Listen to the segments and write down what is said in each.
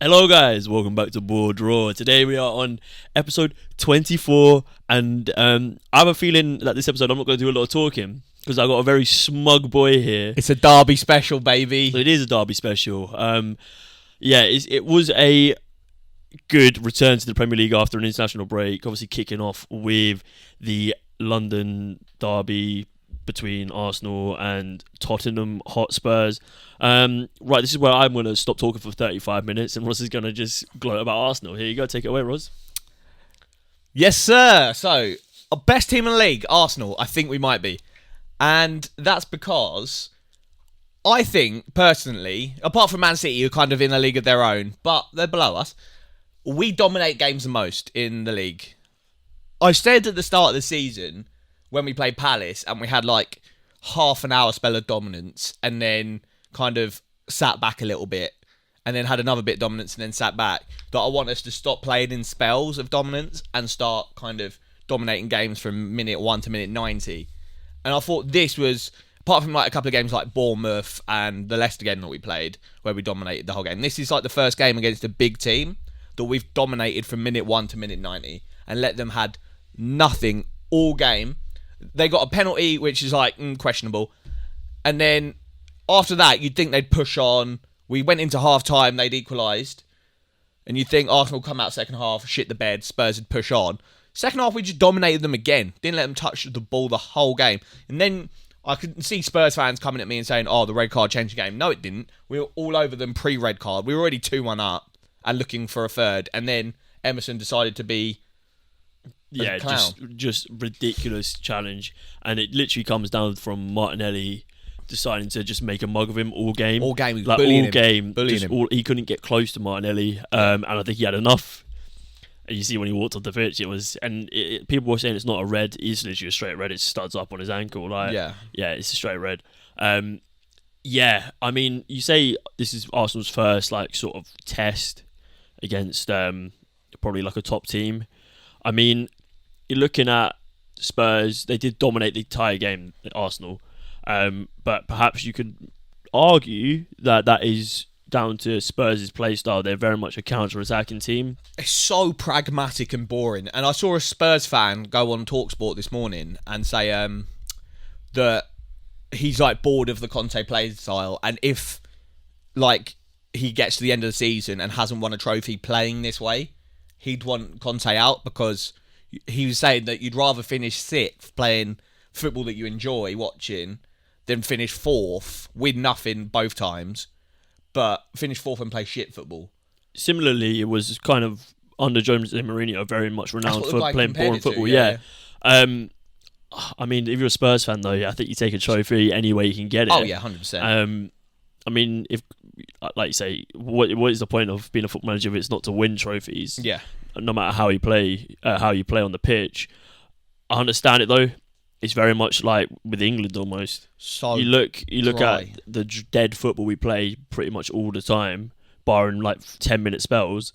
Hello guys, welcome back to BoreDraw. Today we are on episode 24 and I have a feeling that this episode I'm not going to do a lot of talking because I've got a very smug boy here. It's a derby special, baby. So it is a derby special. It was a good return to the Premier League after an international break, obviously kicking off with the London derby between Arsenal and Tottenham Hotspurs. Right, this is where I'm going to stop talking for 35 minutes and Ross is going to just gloat about Arsenal. Here you go, take it away, Ross. Yes, sir. So, our best team in the league, Arsenal, I think we might be. And that's because I think, personally, apart from Man City, who are kind of in a league of their own, but they're below us, we dominate games the most in the league. I said at the start of the season, when we played Palace and we had like half an hour spell of dominance and then kind of sat back a little bit and then had another bit of dominance and then sat back, that I want us to stop playing in spells of dominance and start kind of dominating games from minute 1 to minute 90. And I thought this was, apart from like a couple of games like Bournemouth and the Leicester game that we played where we dominated the whole game, this is like the first game against a big team that we've dominated from minute 1 to minute 90 and let them had nothing all game. They got a penalty, which is like questionable. And then after that, you'd think they'd push on. We went into half-time, they'd equalised. And you'd think Arsenal would come out second half, shit the bed, Spurs would push on. Second half, we just dominated them again. Didn't let them touch the ball the whole game. And then I could see Spurs fans coming at me and saying, oh, the red card changed the game. No, it didn't. We were all over them pre-red card. We were already 2-1 up and looking for a third. And then Emerson decided to be... Yeah, just ridiculous challenge, and it literally comes down from Martinelli deciding to just make a mug of him all game. All game, like bullying all game, him. He couldn't get close to Martinelli, and I think he had enough. And you see when he walked off the pitch, it was, and people were saying it's not a red. It's literally a straight red. It studs up on his ankle, it's a straight red. I mean, you say this is Arsenal's first like sort of test against probably like a top team. I mean, you're looking at Spurs, they did dominate the entire game at Arsenal, but perhaps you could argue that that is down to Spurs' play style. They're very much a counter-attacking team. It's so pragmatic and boring. And I saw a Spurs fan go on TalkSport this morning and say that he's like bored of the Conte play style, and if like he gets to the end of the season and hasn't won a trophy playing this way, he'd want Conte out, because he was saying that you'd rather finish 6th playing football that you enjoy watching than finish 4th, win nothing both times, but finish 4th and play shit football. Similarly, it was kind of under Jose Mourinho, very much renowned for playing boring football. I mean, if you're a Spurs fan though, I think you take a trophy any way you can get it. Oh yeah, 100%. I mean, if like you say, what is the point of being a football manager if it's not to win trophies? Yeah. No matter how you play on the pitch. I understand it though. It's very much like with England almost. So you look dry. at the dead football we play pretty much all the time, barring like 10-minute spells.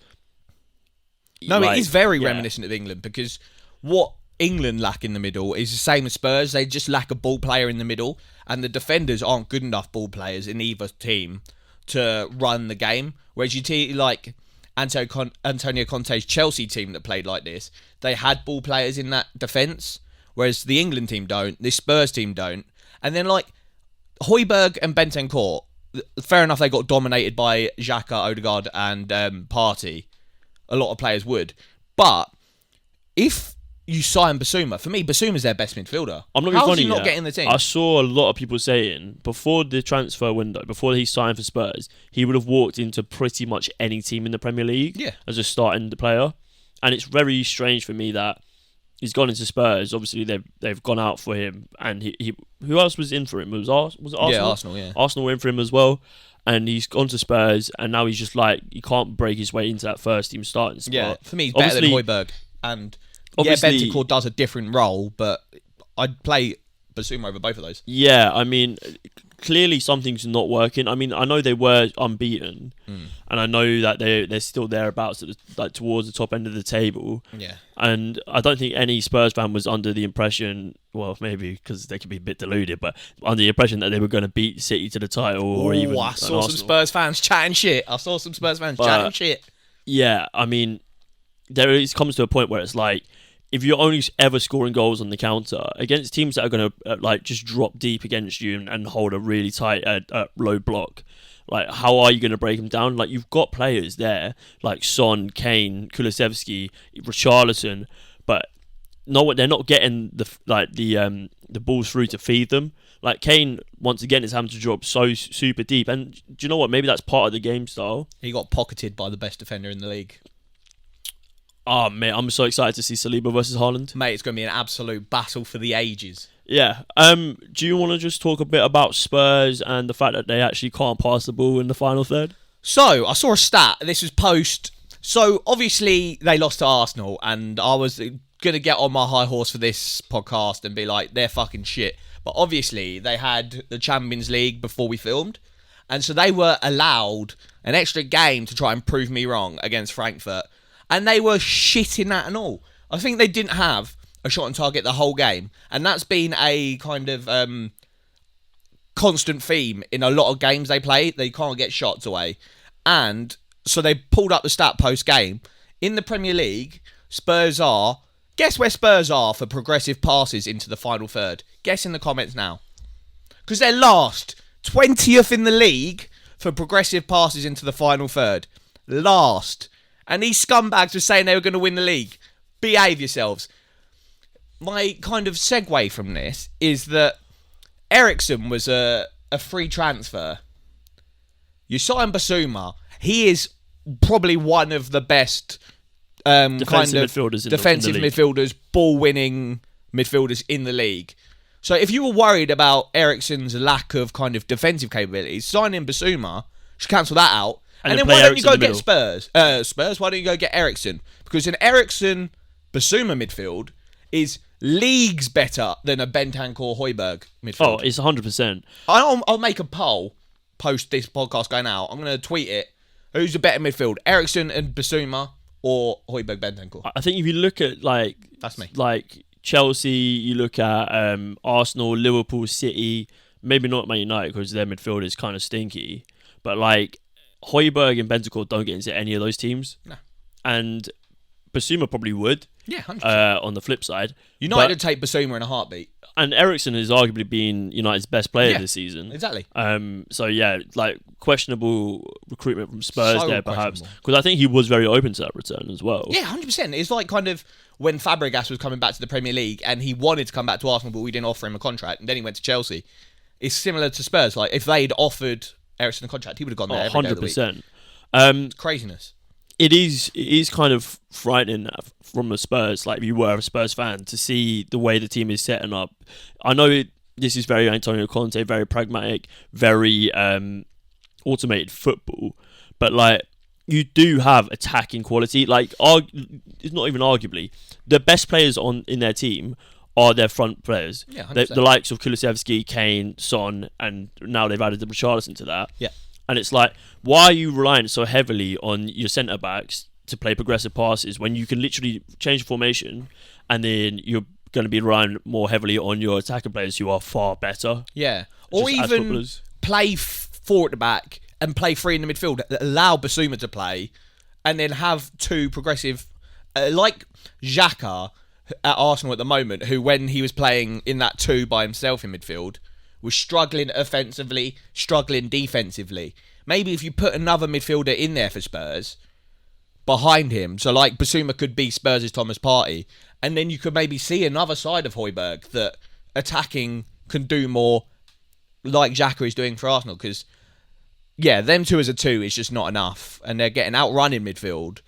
No, it is very reminiscent of England, because what England lack in the middle is the same as Spurs. They just lack a ball player in the middle, and the defenders aren't good enough ball players in either team to run the game. Whereas you see like Antonio Conte's Chelsea team that played like this, they had ball players in that defence, whereas the England team don't, the Spurs team don't. And then like Højbjerg and Bentancur, fair enough, they got dominated by Xhaka, Odegaard and Partey. A lot of players would. But if you sign Basuma, for me, Basuma's their best midfielder. I'm not being funny. How's he not getting the team? I saw a lot of people saying before the transfer window, before he signed for Spurs, he would have walked into pretty much any team in the Premier League as a starting player. And it's very strange for me that he's gone into Spurs. Obviously, they've gone out for him, and he who else was in for him? Was it Arsenal? Yeah, Arsenal. Yeah, Arsenal were in for him as well. And he's gone to Spurs, and now he's just like, he can't break his way into that first team starting spot. Yeah, for me, he's better than Højbjerg. And Bentancur does a different role, but I'd play Basuma over both of those. Yeah, I mean, clearly something's not working. I mean, I know they were unbeaten, and I know that they're still thereabouts, like towards the top end of the table. Yeah. And I don't think any Spurs fan was under the impression, well, maybe because they could be a bit deluded, but under the impression that they were going to beat City to the title or even I saw some Spurs fans chatting shit. Yeah, I mean, comes to a point where it's like, if you're only ever scoring goals on the counter against teams that are going to like just drop deep against you and hold a really tight low block, like how are you going to break them down? Like you've got players there like Son, Kane, Kulusevski, Richarlison, but they're not getting the balls through to feed them. Like Kane once again is having to drop so super deep, and do you know what? Maybe that's part of the game style. He got pocketed by the best defender in the league. Oh, mate, I'm so excited to see Saliba versus Haaland. Mate, it's going to be an absolute battle for the ages. Yeah. Do you want to just talk a bit about Spurs and the fact that they actually can't pass the ball in the final third? So, I saw a stat. This was post. So, obviously, they lost to Arsenal, and I was going to get on my high horse for this podcast and be like, they're fucking shit. But obviously, they had the Champions League before we filmed, and so they were allowed an extra game to try and prove me wrong against Frankfurt. And they were shitting that and all. I think they didn't have a shot on target the whole game. And that's been a kind of constant theme in a lot of games they play. They can't get shots away. And so they pulled up the stat post-game. In the Premier League, Spurs are... Guess where Spurs are for progressive passes into the final third? Guess in the comments now. Because they're last. 20th in the league for progressive passes into the final third. Last. And these scumbags were saying they were going to win the league. Behave yourselves. My kind of segue from this is that Eriksen was a free transfer. You sign Basuma. He is probably one of the best defensive midfielders, ball-winning midfielders in the league. So if you were worried about Eriksen's lack of kind of defensive capabilities, signing Basuma should cancel that out. And then why don't you go get Spurs? Why don't you go get Eriksen? Because an Eriksen-Basuma midfield is leagues better than a Bentancur Højbjerg midfield. Oh, it's 100%. I'll make a poll post this podcast going out. I'm going to tweet it. Who's the better midfield? Eriksen and Basuma or Højbjerg Bentancur? I think if you look at that's me. Like Chelsea, you look at Arsenal, Liverpool, City, maybe not Man United because their midfield is kind of stinky, but like Højbjerg and Bentancur don't get into any of those teams. No. And Basuma probably would. Yeah, 100%. On the flip side. United would take Basuma in a heartbeat. And Eriksen has arguably been United's best player this season. Exactly. So yeah, like questionable recruitment from Spurs there perhaps. Because I think he was very open to that return as well. Yeah, 100%. It's like kind of when Fabregas was coming back to the Premier League and he wanted to come back to Arsenal but we didn't offer him a contract and then he went to Chelsea. It's similar to Spurs. Like if they'd offered Eriksen a contract, he would have gone there every day of the week. 100%. It's craziness. It is kind of frightening from the Spurs, like if you were a Spurs fan, to see the way the team is setting up. I know this is very Antonio Conte, very pragmatic, very automated football, but like you do have attacking quality. Like it's not even arguably the best players in their team are their front players. Yeah, the likes of Kulusevski, Kane, Son, and now they've added the Richarlison to that. Yeah. And it's like, why are you relying so heavily on your centre-backs to play progressive passes when you can literally change the formation and then you're going to be relying more heavily on your attacking players who are far better? Yeah. Or even play four at the back and play three in the midfield. Allow Basuma to play and then have two progressive... like Xhaka at Arsenal at the moment, who when he was playing in that two by himself in midfield... was struggling offensively, struggling defensively. Maybe if you put another midfielder in there for Spurs behind him, so like Basuma could be Spurs' Thomas Partey, and then you could maybe see another side of Højbjerg that attacking can do more like Xhaka is doing for Arsenal, because yeah, them two as a two is just not enough, and they're getting outrun in midfield,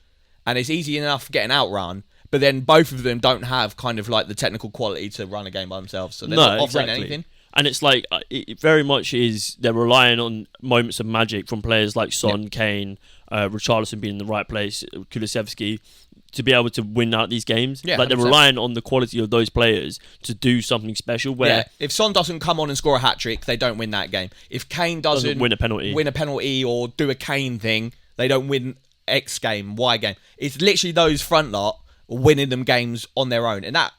and it's easy enough getting outrun, but then both of them don't have kind of like the technical quality to run a game by themselves, so they're not offering anything. And it's like, it very much is, they're relying on moments of magic from players like Son, Kane, Richarlison being in the right place, Kulusevski, to be able to win out these games. Yeah, like they're 100%. relying on the quality of those players to do something special. Where if Son doesn't come on and score a hat-trick, they don't win that game. If Kane doesn't win a penalty or do a Kane thing, they don't win X game, Y game. It's literally those front lot winning them games on their own, and that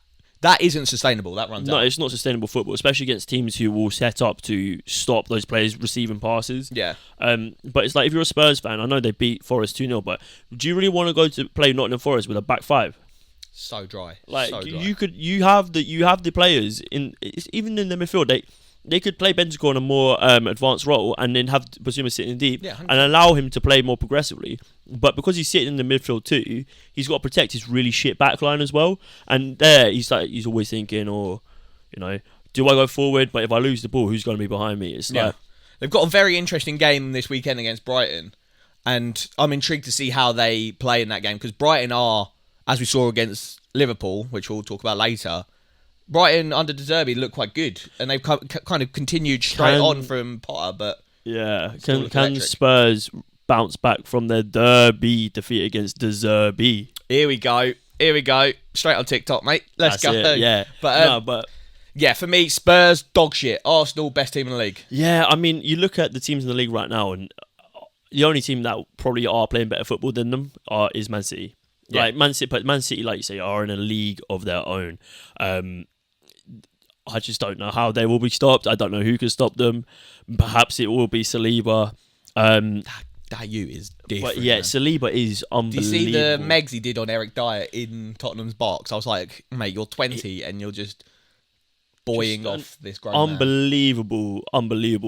isn't sustainable. That runs out. No, it's not sustainable football, especially against teams who will set up to stop those players receiving passes. Yeah. But it's like, if you're a Spurs fan, I know they beat Forest 2-0, but do you really want to go to play Nottingham Forest with a back five? So dry. Like, so dry. you have the players even in the midfield. They could play Bentancur in a more advanced role and then have Basuma sitting deep and allow him to play more progressively. But because he's sitting in the midfield too, he's got to protect his really shit backline as well. And there, he's always thinking, do I go forward? But if I lose the ball, who's going to be behind me? It's like, they've got a very interesting game this weekend against Brighton, and I'm intrigued to see how they play in that game, because Brighton are, as we saw against Liverpool, which we'll talk about later. Brighton under De Zerbi look quite good, and they've kind of continued straight on from Potter. But can Spurs bounce back from their derby defeat against De Zerbi? Here we go. Straight on TikTok, mate. Let's go. Yeah, but for me, Spurs dog shit. Arsenal best team in the league. Yeah, I mean, you look at the teams in the league right now, and the only team that probably are playing better football than them is Man City. Yeah. Like Man City, like you say, are in a league of their own. I just don't know how they will be stopped. I don't know who can stop them. Perhaps it will be Saliba. That you is different. But yeah, man. Saliba is unbelievable. Do you see the megs he did on Eric Dyer in Tottenham's box? I was like, mate, you're 20 and you're just buoying off this grown unbelievable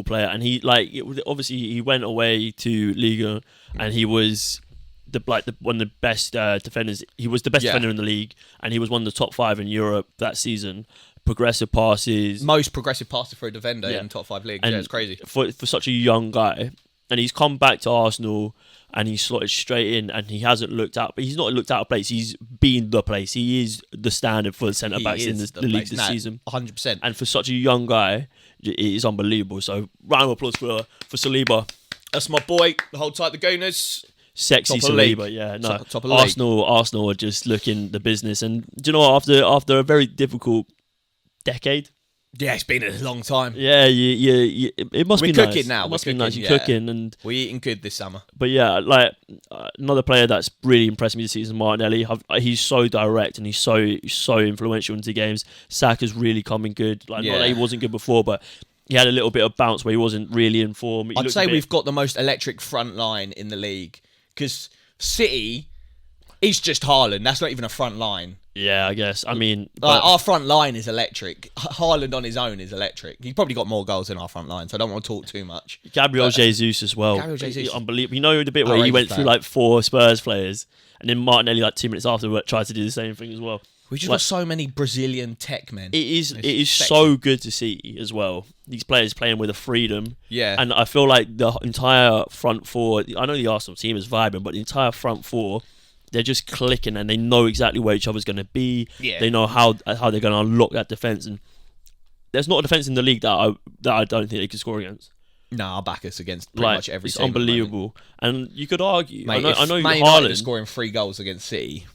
player. And obviously he went away to Liga and he was one of the best defenders. He was the best defender in the league, and he was one of the top 5 in Europe that season. Progressive passes, most progressive passer for a defender in top 5 leagues. And it's crazy for such a young guy. And he's come back to Arsenal and he's slotted straight in, and he hasn't looked out. But he's not looked out of place. He's been the place. He is the standard for the centre backs in the league this season. 100%. And for such a young guy, it is unbelievable. So round of applause for Saliba. That's my boy. Hold tight, the Gooners. Sexy Saliba, yeah. No, top of Arsenal are just looking the business, and do you know what? After a very difficult decade. Yeah, it's been a long time. Yeah, it must be nice. We're cooking now. It must be nice. You're cooking, and we're eating good this summer. But yeah, another player that's really impressed me this season, Martinelli. He's so direct and he's so influential into games. Saka's really coming good. Not that he wasn't good before, but he had a little bit of bounce where he wasn't really in form. I'd say we've got the most electric front line in the league, because City is just Haaland. That's not even a front line. Yeah, I guess. I mean, our front line is electric. Haaland on his own is electric. He's probably got more goals than our front line, so I don't want to talk too much. Gabriel Jesus as well. Gabriel Jesus, unbelievable. You know the bit where he went through 4 Spurs players, and then Martinelli 2 minutes after tried to do the same thing as well. We just got so many Brazilian tech men. It is so good to see as well. These players playing with a freedom. Yeah. And I feel like the entire front 4, I know the Arsenal team is vibing, but the entire front 4, they're just clicking and they know exactly where each other's going to be. Yeah. They know how they're going to unlock that defence. And there's not a defence in the league that I don't think they can score against. No, I'll back us against pretty much every It's team. Unbelievable. And you could argue, mate, I know Man United is scoring 3 goals against City.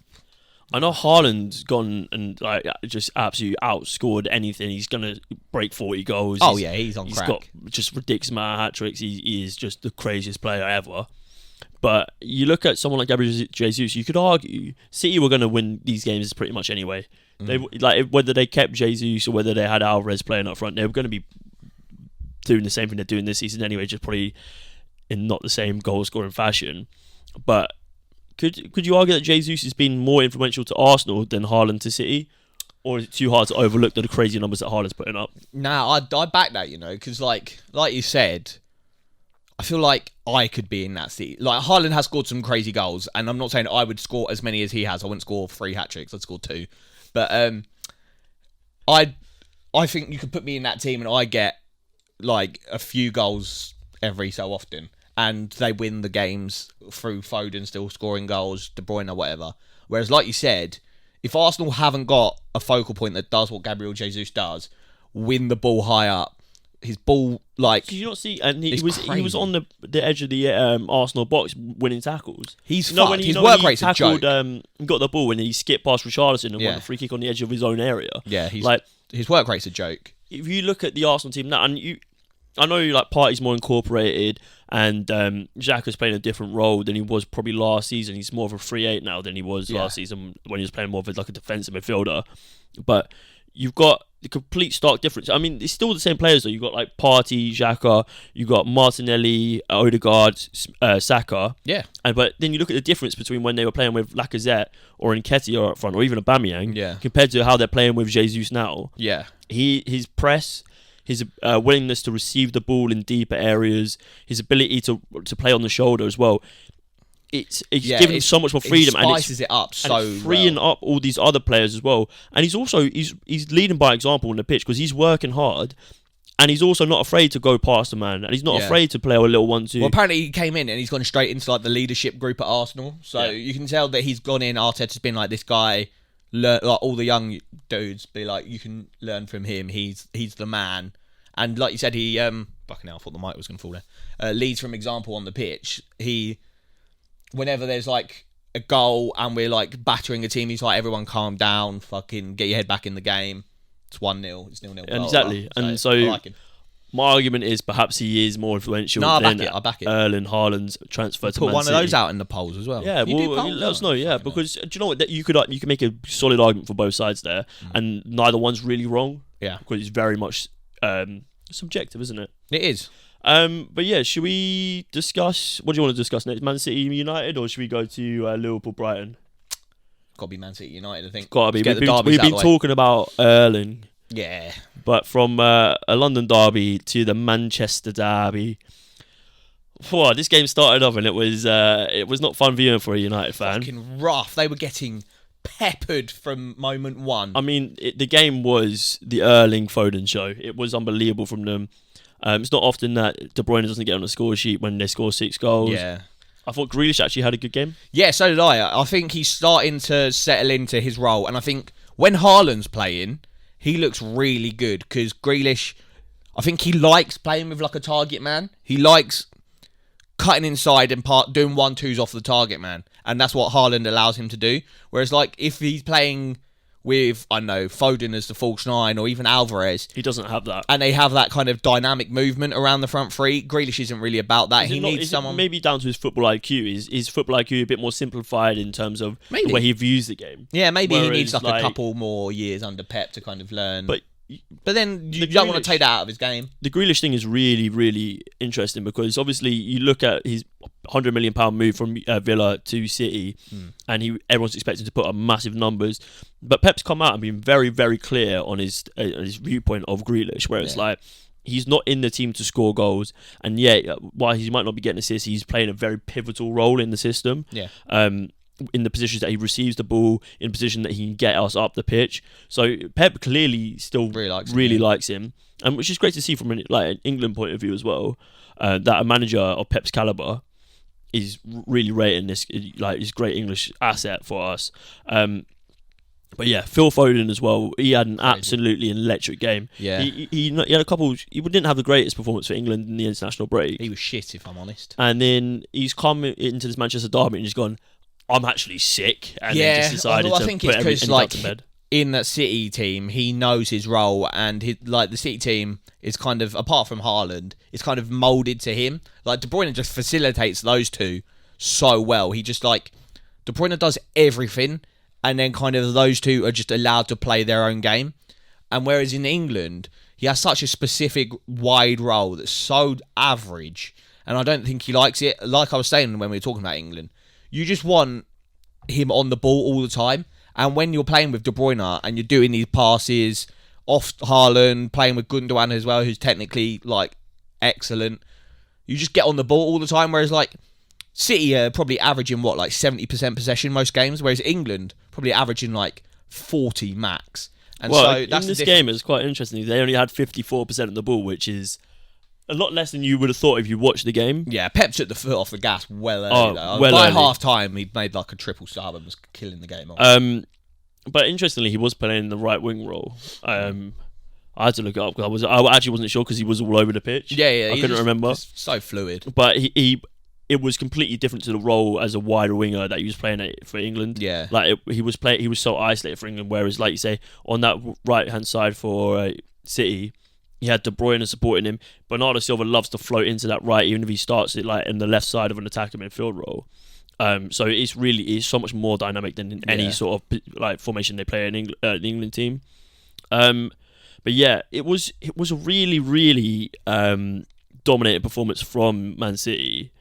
I know Haaland's gone and just absolutely outscored anything. He's going to break 40 goals. He's on crack. He's got just ridiculous amount of hat-tricks. He is just the craziest player ever. But you look at someone like Gabriel Jesus, you could argue City were going to win these games pretty much anyway. They whether they kept Jesus or whether they had Alvarez playing up front, they were going to be doing the same thing they're doing this season anyway, just probably in not the same goal-scoring fashion. But could you argue that Jesus has been more influential to Arsenal than Haaland to City? Or is it too hard to overlook the crazy numbers that Haaland's putting up? Nah, I back that, because like you said, I feel like I could be in that City. Like, Haaland has scored some crazy goals, and I'm not saying I would score as many as he has. I wouldn't score 3 hat-tricks. I'd score 2. But I think you could put me in that team, and I get like a few goals every so often, and they win the games through Foden still scoring goals, De Bruyne or whatever. Whereas, like you said, if Arsenal haven't got a focal point that does what Gabriel Jesus does, win the ball high up, his ball, like... Did you not see? And he was on the edge of the Arsenal box winning tackles. He's fucked. His work rate's a joke. He got the ball and he skipped past Richarlison and won the free kick on the edge of his own area. Yeah, his work rate's a joke. If you look at the Arsenal team now, and I know like Partey's more incorporated, and Xhaka's playing a different role than he was probably last season. He's more of a 3-8 now than he was last season when he was playing more of like a defensive midfielder. But you've got the complete stark difference. I mean, it's still the same players though. You've got like Partey, Xhaka, you've got Martinelli, Odegaard, Saka. Yeah. But then you look at the difference between when they were playing with Lacazette or Nketiah up front, or even Aubameyang, compared to how they're playing with Jesus now. Yeah. His press, his willingness to receive the ball in deeper areas, his ability to play on the shoulder as well. It's giving him so much more freedom, and spices it up so freeing up all these other players as well. And he's also he's leading by example on the pitch because he's working hard, and he's also not afraid to go past a man, and he's not afraid to play a little 1-2. Well, apparently he came in and he's gone straight into like the leadership group at Arsenal, so you can tell that he's gone in. Arteta's been like, this guy, like all the young dudes, be like, you can learn from him. He's the man. And like you said, he fucking hell, I thought the mic was going to fall there. Leads from example on the pitch. Whenever there's like a goal and we're like battering a team, he's like, everyone calm down, fucking get your head back in the game. It's 1-0, it's 0-0. Exactly. And so like my argument is perhaps he is more influential than I back it. Erling Haaland's transfer to Man City. Put one of those out in the polls as well. Yeah, let us know. Yeah, because do you know what? You could make a solid argument for both sides there, and neither one's really wrong. Yeah, because it's very much subjective, isn't it? It is. But yeah, should we discuss? What do you want to discuss next? Man City United, or should we go to Liverpool Brighton? Got to be Man City United, I think. Got to be. We've been talking about Erling. Yeah. But from a London derby to the Manchester derby, this game started off and it was not fun viewing for a United fan. Fucking rough. They were getting peppered from moment one. I mean, the game was the Erling Foden show. It was unbelievable from them. It's not often that De Bruyne doesn't get on the score sheet when they score 6 goals. Yeah. I thought Grealish actually had a good game. Yeah, so did I. I think he's starting to settle into his role. And I think when Haaland's playing, he looks really good. Because Grealish, I think he likes playing with like a target man. He likes cutting inside and doing 1-2s off the target man. And that's what Haaland allows him to do. Whereas like if he's playing with, I don't know, Foden as the false 9 or even Alvarez, he doesn't have that. And they have that kind of dynamic movement around the front three. Grealish isn't really about that. He needs someone... Maybe down to his football IQ. Is football IQ a bit more simplified in terms of the way he views the game? Yeah, maybe he needs like a couple more years under Pep to kind of learn. But then you don't want to take that out of his game. The Grealish thing is really, really interesting because obviously you look at his £100 million move from Villa to City and everyone's expecting to put up massive numbers. But Pep's come out and been very, very clear on his viewpoint of Grealish, where it's like he's not in the team to score goals. And while he might not be getting assists, he's playing a very pivotal role in the system. Yeah. In the positions that he receives the ball, in position that he can get us up the pitch. So Pep clearly still really likes him, and which is great to see from an England point of view as well. That a manager of Pep's caliber is really rating this his great English asset for us. But yeah, Phil Foden as well. He had an absolutely electric game. Yeah, he had a couple. He didn't have the greatest performance for England in the international break. He was shit, if I'm honest. And then he's come into this Manchester derby and he's gone, I'm actually sick, and then just decided to put everything up to bed. In that City team, he knows his role, and the City team is kind of, apart from Haaland, is kind of moulded to him. Like De Bruyne just facilitates those two so well. He just De Bruyne does everything, and then kind of those two are just allowed to play their own game. And whereas in England, he has such a specific wide role that's so average, and I don't think he likes it. Like I was saying when we were talking about England, you just want him on the ball all the time. And when you're playing with De Bruyne and you're doing these passes off Haaland, playing with Gundogan as well, who's technically excellent, you just get on the ball all the time. Whereas City are probably averaging 70% possession most games, whereas England probably averaging 40 max. And so that's in this game it's quite interesting. They only had 54% of the ball, which is a lot less than you would have thought if you watched the game. Yeah, Pep took the foot off the gas well early. By half-time, he'd made a triple sub and was killing the game off. But interestingly, he was playing the right wing role. I I had to look it up because I actually wasn't sure because he was all over the pitch. Yeah. I couldn't remember. So fluid. But it was completely different to the role as a wider winger that he was playing for England. Yeah. Like he was so isolated for England. Whereas, like you say, on that right hand side for City, he had De Bruyne supporting him. Bernardo Silva loves to float into that right, even if he starts it like in the left side of an attacking midfield role. So it's so much more dynamic than in any sort of like formation they play in the England team. But yeah, it was a really, really dominated performance from Man City.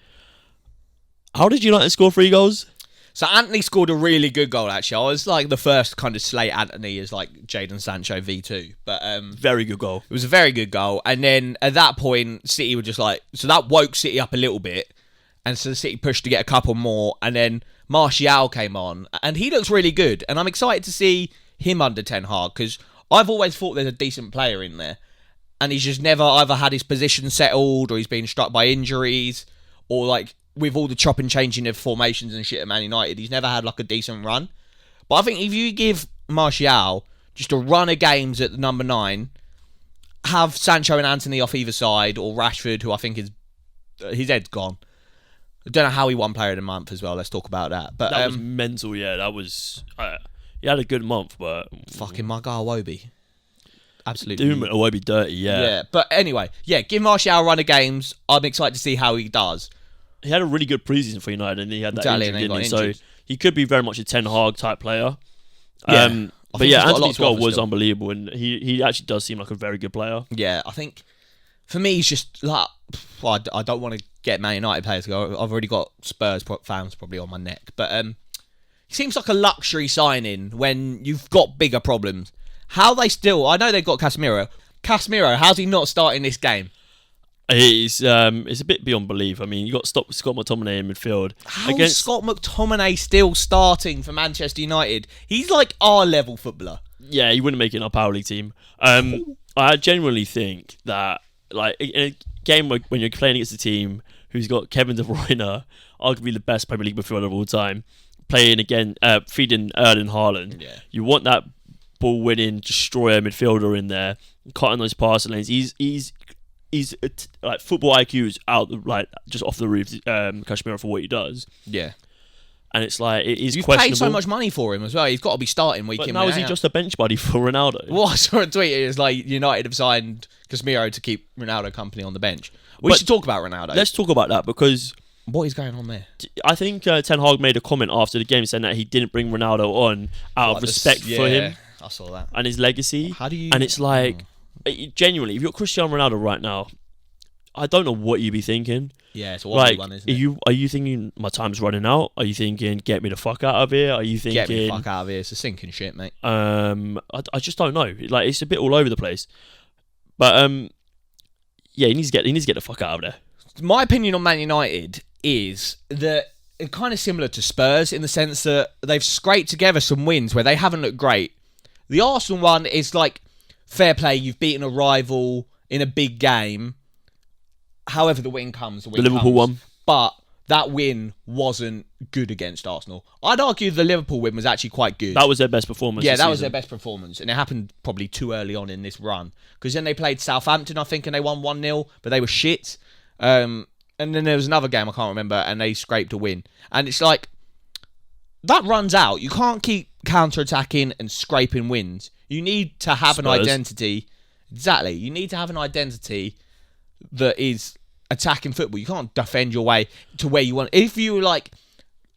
How did United score 3 goals? So Antony scored a really good goal, actually. I was like the first kind of slate Antony as like Jadon Sancho V2. But very good goal. It was a very good goal. And then at that point, City were just like... So that woke City up a little bit. And so City pushed to get a couple more. And then Martial came on. And he looks really good. And I'm excited to see him under Ten Hag. Because I've always thought there's a decent player in there. And he's just never either had his position settled or he's been struck by injuries. Or like... with all the chop and changing of formations and shit at Man United, he's never had like a decent run. But I think if you give Martial just a run of games at the number 9, have Sancho and Antony off either side, or Rashford, who I think is his head's gone. I don't know how he won Player of the Month as well. Let's talk about that. But that was mental. Yeah, that was. He had a good month, but fucking my guy Iwobi. Absolutely. Doing Iwobi dirty. Yeah. But anyway, give Martial a run of games. I'm excited to see how he does. He had a really good preseason for United, and he had that injury, didn't he? Injured. So he could be very much a Ten Hag type player. Yeah. But yeah, Antony's goal was unbelievable, and he actually does seem like a very good player. Yeah, I think for me, he's just like, well, I don't want to get Man United players to go. I've already got Spurs fans probably on my neck, but he seems like a luxury signing when you've got bigger problems. How they still? I know they've got Casemiro. How's he not starting this game? It's a bit beyond belief. I mean, you got Scott McTominay in midfield. How is Scott McTominay still starting for Manchester United? He's like our level footballer. Yeah, he wouldn't make it in our Power League team. I genuinely think that like in a game when you're playing against a team who's got Kevin De Bruyne, arguably the best Premier League midfielder of all time, playing again, feeding Erling Haaland. Yeah. You want that ball-winning destroyer midfielder in there, cutting those passing lanes. He's like football IQ is out like just off the roof. Casemiro for what he does. Yeah, and it's like it is. You've questionable. paid so much money for him as well. He's got to be starting week in. But now is he just a bench buddy for Ronaldo? Well, I saw a tweet. It was like United have signed Casemiro to keep Ronaldo company on the bench. We should talk about Ronaldo. Let's talk about that because what is going on there? I think Ten Hag made a comment after the game saying that he didn't bring Ronaldo on out of respect for him. I saw that and his legacy. How do you? And it's like genuinely, if you're Cristiano Ronaldo right now. I don't know what you'd be thinking. Yeah, it's a wobbly one, isn't it? Are you thinking my time's running out? Are you thinking get me the fuck out of here? Are you thinking get me the fuck out of here? It's a sinking ship, mate. I just don't know. Like it's a bit all over the place. But yeah, he needs to get the fuck out of there. My opinion on Man United is that it's kind of similar to Spurs in the sense that they've scraped together some wins where they haven't looked great. The Arsenal one is like fair play. You've beaten a rival in a big game. However the win comes, the Liverpool one. But that win wasn't good against Arsenal. I'd argue the Liverpool win was actually quite good. That was their best performance. Yeah, that was their best performance. And it happened probably too early on in this run. Because then they played Southampton, I think, and they won 1-0, but they were shit. And then there was another game, I can't remember, and they scraped a win. And it's like, that runs out. You can't keep counter-attacking and scraping wins. You need to have an identity. Exactly. You need to have an identity that is attacking football. You can't defend your way to where you want. If you like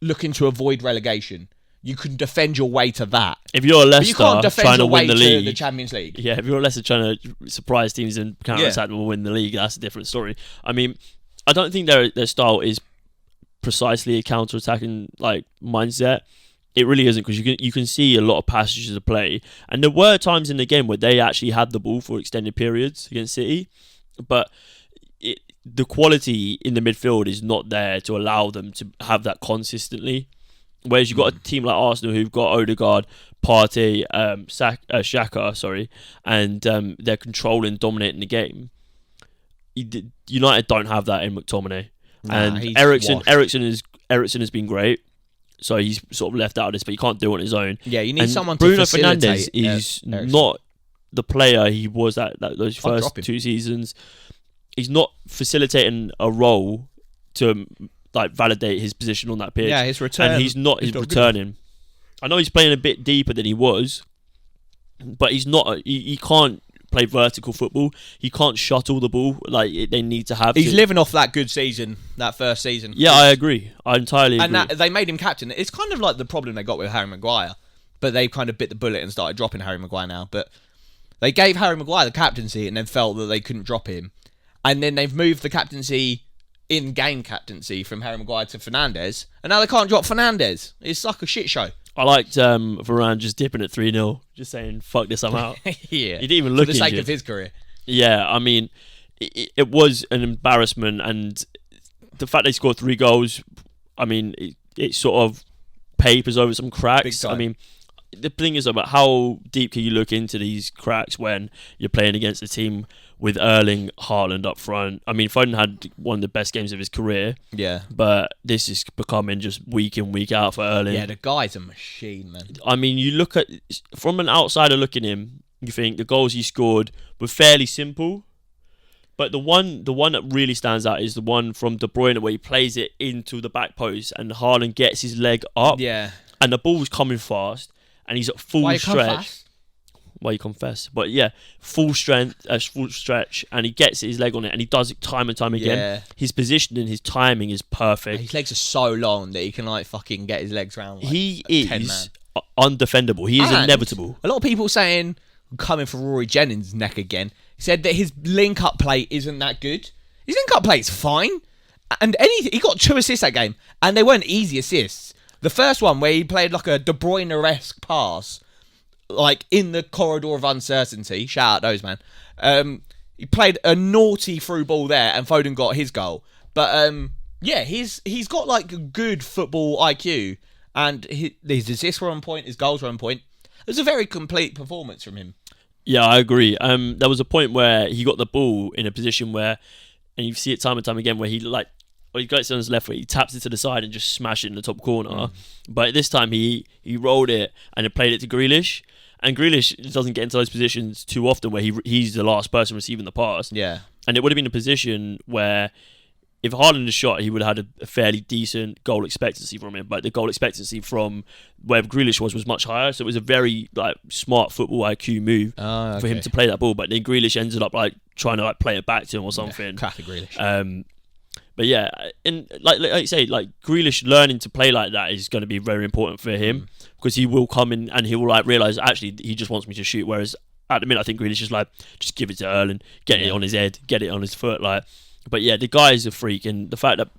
looking to avoid relegation, you can defend your way to that. If you're Leicester you can't defend trying your to win way the league, to the Champions League. Yeah, if you're Leicester trying to surprise teams and counter-attack them and win the league, that's a different story. I mean, I don't think their style is precisely a counter-attacking like mindset. It really isn't, because you can see a lot of passages of play, and there were times in the game where they actually had the ball for extended periods against City, but the quality in the midfield is not there to allow them to have that consistently. Whereas you've got a team like Arsenal who've got Odegaard, Partey, Xhaka, and they're controlling, dominating the game. United don't have that in McTominay, and Eriksen has been great. So he's sort of left out of this, but he can't do it on his own. Yeah, you need someone Bruno to facilitate. Fernandes is not the player he was at those first 2 seasons. He's not facilitating a role to like validate his position on that pitch. Yeah, his return. And he's not returning. I know he's playing a bit deeper than he was, but he's not. He can't play vertical football. He can't shuttle the ball like they need to have. He's living off that good season, that first season. Yeah, I agree. I entirely agree. And they made him captain. It's kind of like the problem they got with Harry Maguire, but they kind of bit the bullet and started dropping Harry Maguire now. But they gave Harry Maguire the captaincy and then felt that they couldn't drop him. And then they've moved the captaincy, in-game captaincy, from Harry Maguire to Fernandes, and now they can't drop Fernandes. It's like a shit show. I liked Varane just dipping at 3-0, just saying, fuck this, I'm out. Yeah. He didn't even look for the sake injured. of his career. Yeah, I mean, it was an embarrassment, and the fact they scored 3 goals, I mean, it sort of papers over some cracks. Big time. I mean, the thing is about how deep can you look into these cracks when you're playing against a team with Erling Haaland up front. I mean, Foden had one of the best games of his career. Yeah. But this is becoming just week in, week out for Erling. Yeah, the guy's a machine, man. I mean, you look at, from an outsider looking at him, you think the goals he scored were fairly simple. But the one that really stands out is the one from De Bruyne where he plays it into the back post and Haaland gets his leg up. Yeah. And the ball's coming fast and he's at full stretch. Why you confess? But yeah, full stretch, and he gets his leg on it, and he does it time and time again. Yeah. His positioning, his timing is perfect. His legs are so long that he can like fucking get his legs round. Like, he like 10 is man. undefendable. He is inevitable. A lot of people saying, coming for Rory Jennings' neck again, said that his link-up play isn't that good. His link-up play's fine, and he got 2 assists that game, and they weren't easy assists. The first one where he played like a De Bruyne-esque pass, like in the corridor of uncertainty. Shout out those, man. He played a naughty through ball there, and Foden got his goal. But yeah, he's got like a good football IQ, and his assists were on point, his goals were on point. It was a very complete performance from him. Yeah, I agree. There was a point where he got the ball in a position where, and you see it time and time again, where he gets it on his left foot, he taps it to the side and just smashes it in the top corner. But this time he rolled it and it played it to Grealish. And Grealish doesn't get into those positions too often where he's the last person receiving the pass. Yeah. And it would have been a position where if Haaland had shot, he would have had a fairly decent goal expectancy from him. But the goal expectancy from where Grealish was much higher. So it was a very smart football IQ move for him to play that ball. But then Grealish ended up trying to play it back to him or something. Classic Grealish. But yeah, and like you say, Grealish learning to play like that is going to be very important for him because he will come in and he will realise actually he just wants me to shoot. Whereas at the minute, I think Grealish is just give it to Erling, get it on his head, get it on his foot. But yeah, the guy is a freak, and the fact that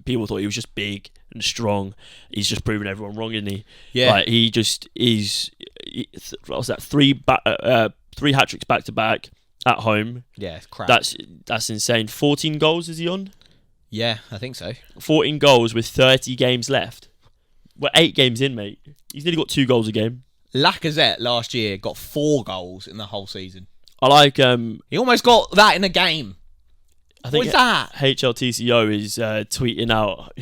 people thought he was just big and strong, he's just proven everyone wrong, isn't he? Yeah, he just is. What was that? 3 hat-tricks back to back at home. Yeah, it's crap. That's insane. 14 goals is he on? Yeah, I think so. 14 goals with 30 games left. We're 8 games in, mate. He's nearly got 2 goals a game. Lacazette last year got 4 goals in the whole season. I like. He almost got that in a game. I think what's that? HLTCO is tweeting out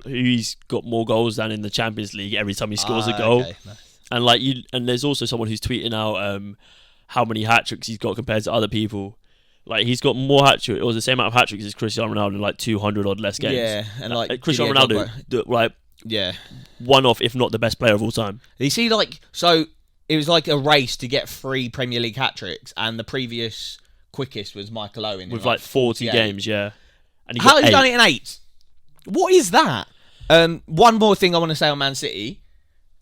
who's got more goals than in the Champions League every time he scores a goal. Okay, nice. And there's also someone who's tweeting out how many hat tricks he's got compared to other people. He's got more hat tricks, or the same amount of hat tricks as Cristiano Ronaldo in 200 odd less games. Yeah, and Cristiano Ronaldo, yeah, one of, if not the best player of all time. You see, so it was like a race to get 3 Premier League hat tricks, and the previous quickest was Michael Owen with 40 games. Yeah, and how has he done it in 8? What is that? One more thing I want to say on Man City.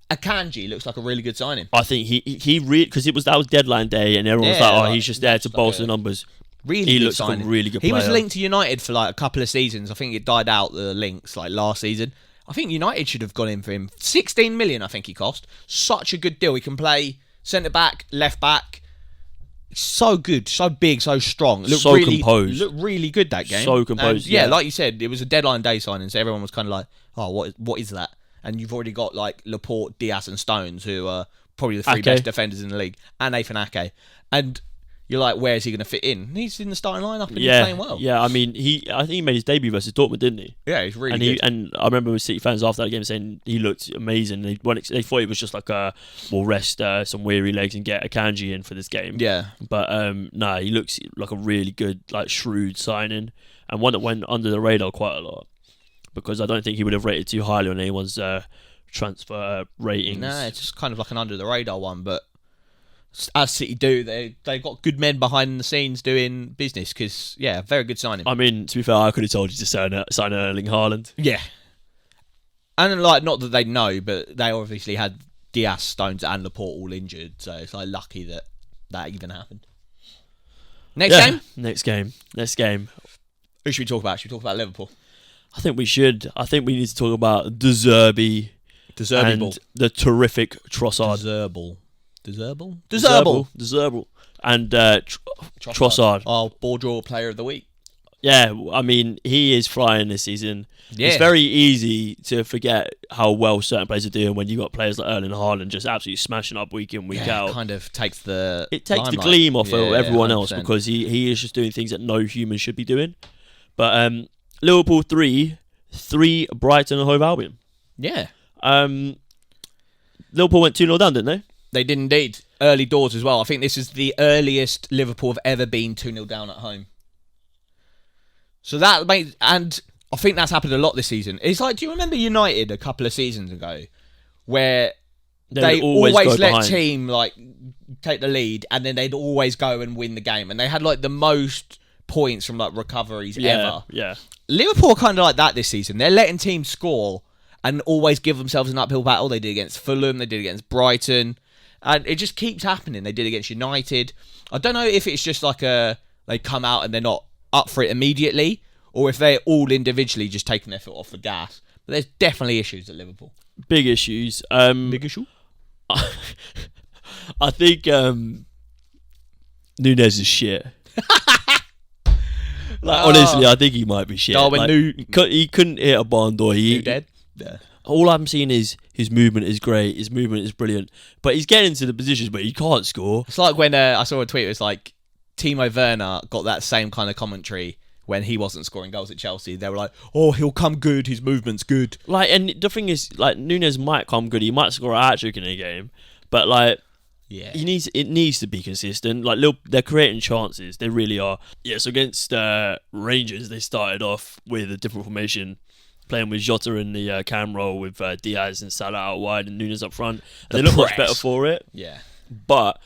Akanji looks like a really good signing. I think he because that was deadline day, and everyone was he's just there to bolster the numbers. Really, he looks like a really good player. He was linked to United for a couple of seasons. I think it died out, the links, last season. I think United should have gone in for him. 16 million, I think he cost. Such a good deal. He can play centre back, left back. So good, so big, so strong. Composed. Looked really good that game. So composed. And, like you said, it was a deadline day signing, so everyone was kind of like, "Oh, what is that?" And you've already got Laporte, Diaz, and Stones, who are probably the 3 best defenders in the league, and Nathan Ake. And you're like, where's he going to fit in? And he's in the starting lineup and he's playing well. Yeah, I mean, I think he made his debut versus Dortmund, didn't he? Yeah, he's really good. And I remember with City fans after that game saying he looked amazing. They thought it was just like we'll rest some weary legs and get Akanji in for this game. Yeah. But he looks like a really good, like shrewd signing, and one that went under the radar quite a lot, because I don't think he would have rated too highly on anyone's transfer ratings. No, it's just kind of like an under the radar one, but as City do, they got good men behind the scenes doing business, because, very good signing. I mean, to be fair, I could have told you to sign Erling Haaland. Yeah. And, like, not that they know, but they obviously had Diaz, Stones and Laporte all injured, so it's, like, lucky that even happened. Next game? Next game. Who should we talk about? Should we talk about Liverpool? I think we should. I think we need to talk about the Zerbi and ball. The terrific Trossard. Deserble. And Trossard. Our BoreDraw player of the week. Yeah, I mean, he is flying this season. Yeah. It's very easy to forget how well certain players are doing when you've got players like Erling Haaland just absolutely smashing up week in, week out. It kind of takes the gleam off of everyone 100%. else, because he is just doing things that no human should be doing. But Liverpool 3 Brighton and Hove Albion. Yeah. Liverpool went 2-0 down, didn't they? They did indeed. Early doors as well. I think this is the earliest Liverpool have ever been 2-0 down at home. So and I think that's happened a lot this season. It's like, do you remember United a couple of seasons ago, where they always let team like take the lead, and then they'd always go and win the game, and they had like the most points from like recoveries ever. Yeah. Liverpool are kind of like that this season. They're letting teams score and always give themselves an uphill battle. They did against Fulham, they did against Brighton, and it just keeps happening. They did against United. I don't know if it's just like they come out and they're not up for it immediately, or if they're all individually just taking their foot off the gas. But there's definitely issues at Liverpool. Big issues. Big issue? I think Nunez is shit. Honestly, I think he might be shit. He couldn't hit a barn door. He dead? Yeah. All I'm seeing is his movement is great. His movement is brilliant. But he's getting into the positions where he can't score. It's like when I saw a tweet. It was like Timo Werner got that same kind of commentary when he wasn't scoring goals at Chelsea. They were like, "Oh, he'll come good. His movement's good." Like, and the thing is, like, Nunez might come good. He might score a hat-trick in a game, but like, it needs to be consistent. Like, they're creating chances. They really are. Yeah. So against Rangers, they started off with a different formation, playing with Jota in the cam role, with Diaz and Salah out wide and Nunez up front. And they look much better for it. Yeah. But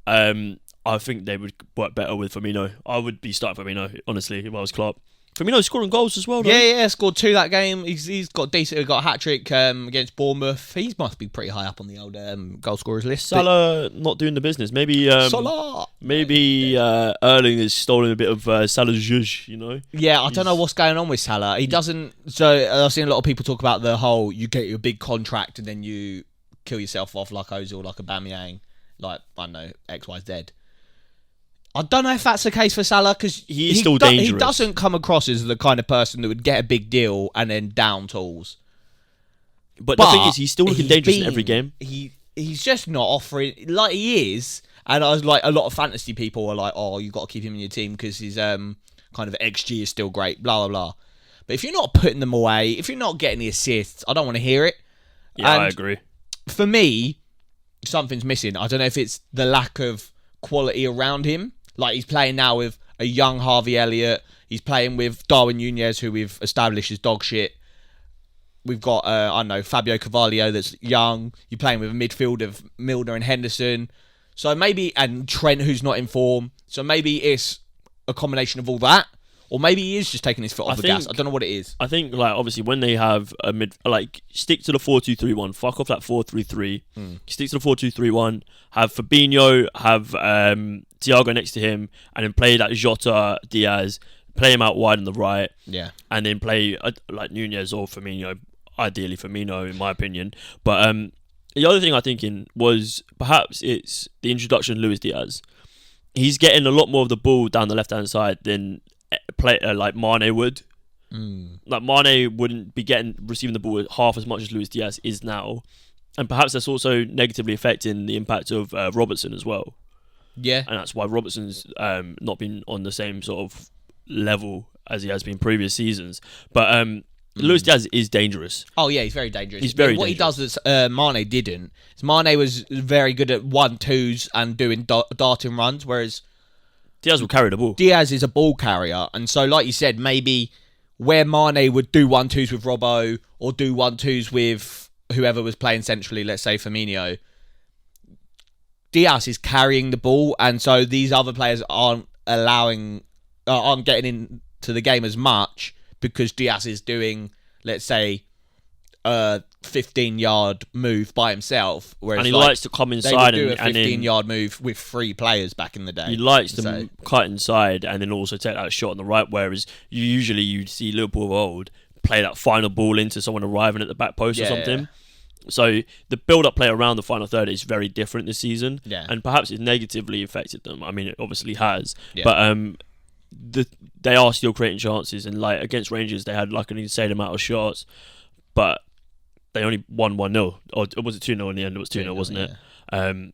I think they would work better with Firmino. I would be starting Firmino, honestly, if I was Klopp. Firmino scoring goals as well, though. Yeah, scored 2 that game. He's got decent. He got a hat-trick against Bournemouth. He must be pretty high up on the old goal scorers list. Salah not doing the business. Maybe Salah. Maybe Erling has stolen a bit of Salah's zhuzh, you know? Yeah, I don't know what's going on with Salah. He doesn't... So I've seen a lot of people talk about the whole, you get your big contract and then you kill yourself off like Ozil, like Aubameyang, like, I don't know, XYZ. I don't know if that's the case for Salah, because he's still dangerous. He doesn't come across as the kind of person that would get a big deal and then down tools. But the thing is, he's still looking dangerous in every game. He's just not offering, like he is. And I was like, a lot of fantasy people are like, "Oh, you got to keep him in your team because his kind of XG is still great." Blah blah blah. But if you're not putting them away, if you're not getting the assists, I don't want to hear it. Yeah, I agree. For me, something's missing. I don't know if it's the lack of quality around him. Like, he's playing now with a young Harvey Elliott. He's playing with Darwin Nunez, who we've established is dog shit. We've got, Fabio Carvalho that's young. You're playing with a midfield of Milner and Henderson. So maybe, and Trent, who's not in form. So maybe it's a combination of all that. Or maybe he is just taking his foot off the gas. I don't know what it is. I think, like, obviously, when they have a stick to the 4-2-3-1. Fuck off that 4-3-3. Stick to the 4-2-3-1. Have Fabinho, have Thiago next to him, and then play that Jota, Diaz, play him out wide on the right. Yeah. And then play, like, Nunez or Firmino. Ideally Firmino, in my opinion. But the other thing I'm thinking was perhaps it's the introduction of Luis Diaz. He's getting a lot more of the ball down the left-hand side than like Mane would. Like, Mane wouldn't be receiving the ball half as much as Luis Diaz is now, and perhaps that's also negatively affecting the impact of Robertson as well. Yeah. And that's why Robertson's not been on the same sort of level as he has been previous seasons. But Luis Diaz is dangerous. Oh, yeah, he's very dangerous. He's very what dangerous. he does that Mane didn't. Is Mane was very good at 1-2s and doing darting runs, whereas Diaz will carry the ball. Diaz is a ball carrier. And so, like you said, maybe where Mane would do 1-2s with Robbo or do 1-2s with whoever was playing centrally, let's say Firmino, Diaz is carrying the ball, and so these other players aren't getting into the game as much because Diaz is doing, let's say, a 15-yard move by himself, whereas and he likes to come inside they would do a 15-yard move with 3 players back in the day. He likes to cut inside and then also take that shot on the right, whereas you'd see Liverpool of old play that final ball into someone arriving at the back post or something. Yeah. So the build-up play around the final third is very different this season, and perhaps it's negatively affected them. I mean, it obviously has, but they are still creating chances. And like against Rangers, they had like an insane amount of shots, but they only won 1-0, or was it 2-0 in the end? It was 2-0, wasn't it?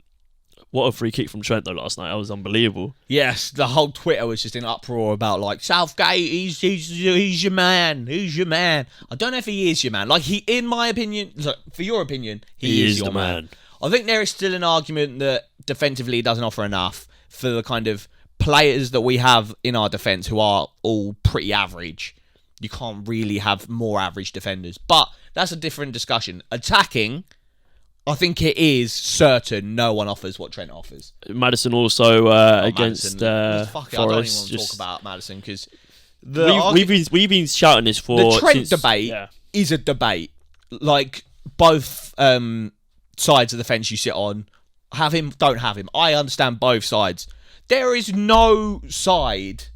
What a free kick from Trent though last night. That was unbelievable. Yes, the whole Twitter was just in uproar about like Southgate. He's your man. He's your man. I don't know if he is your man. Like in my opinion, for your opinion, he is your man. I think there is still an argument that defensively he doesn't offer enough for the kind of players that we have in our defence who are all pretty average. You can't really have more average defenders, but that's a different discussion. Attacking, I think it is certain no one offers what Trent offers. Maddison also against Forest. I don't even want to talk about Maddison because we've been shouting this for the Trent debate is a debate. Like both sides of the fence you sit on, have him, don't have him. I understand both sides. There is no side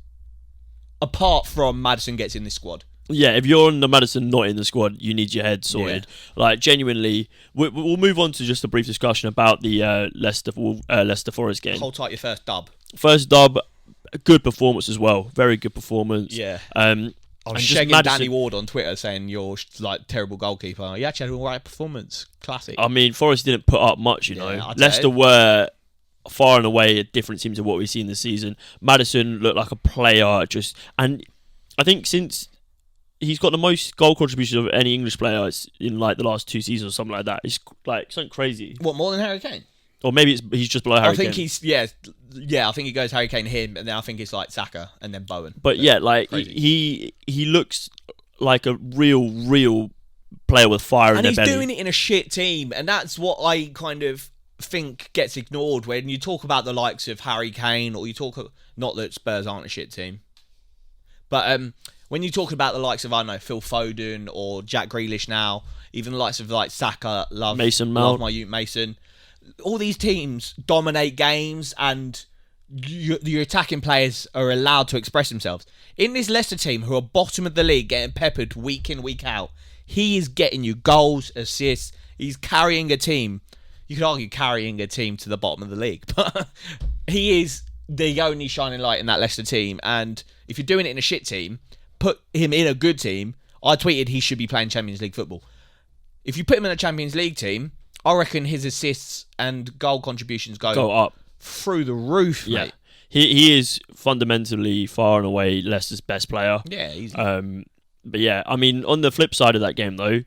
apart from Maddison gets in this squad. Yeah, if you're on the Maddison not in the squad, you need your head sorted. Yeah. Like, genuinely, we'll move on to just a brief discussion about the Leicester Forest game. Hold tight your first dub. First dub, good performance as well. Very good performance. Yeah. I was shagging Danny Ward on Twitter saying you're like terrible goalkeeper. You actually had an alright performance. Classic. I mean, Forest didn't put up much, you know. Leicester were far and away a different team to what we've seen this season. Maddison looked like a player and I think since he's got the most goal contributions of any English player in like the last 2 seasons or something like that. It's like something crazy. What, more than Harry Kane? Or maybe he's just below Harry Kane. I think he's I think he goes Harry Kane, him, and then I think it's like Saka and then Bowen. But yeah, like he looks like a real player with fire in their belly. And he's doing it in a shit team, and that's what I kind of think gets ignored when you talk about the likes of Harry Kane, or you talk, not that Spurs aren't a shit team, but when you talk about the likes of, I don't know, Phil Foden or Jack Grealish now, even the likes of like Saka, Mason Mount, Mason, all these teams dominate games and your attacking players are allowed to express themselves. In this Leicester team, who are bottom of the league, getting peppered week in, week out, he is getting you goals, assists, he's carrying a team. You could argue carrying a team to the bottom of the league, but he is the only shining light in that Leicester team. And if you're doing it in a shit team, put him in a good team. I tweeted he should be playing Champions League football. If you put him in a Champions League team, I reckon his assists and goal contributions go up through the roof, mate. He is fundamentally far and away Leicester's best player. Yeah, easily. But yeah, I mean, on the flip side of that game though,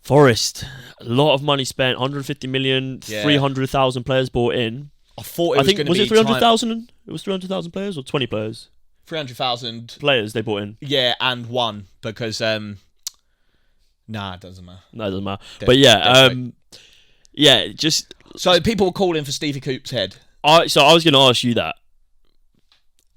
Forest, a lot of money spent, 150 million, 300,000 players bought in. I thought it was going to be... Was it 300,000? It was 300,000 players or 20 players? 300,000 players they bought in. Yeah, and one because it doesn't matter. No, it doesn't matter. But yeah, just so people were calling for Stevie Coop's head. So I was going to ask you that.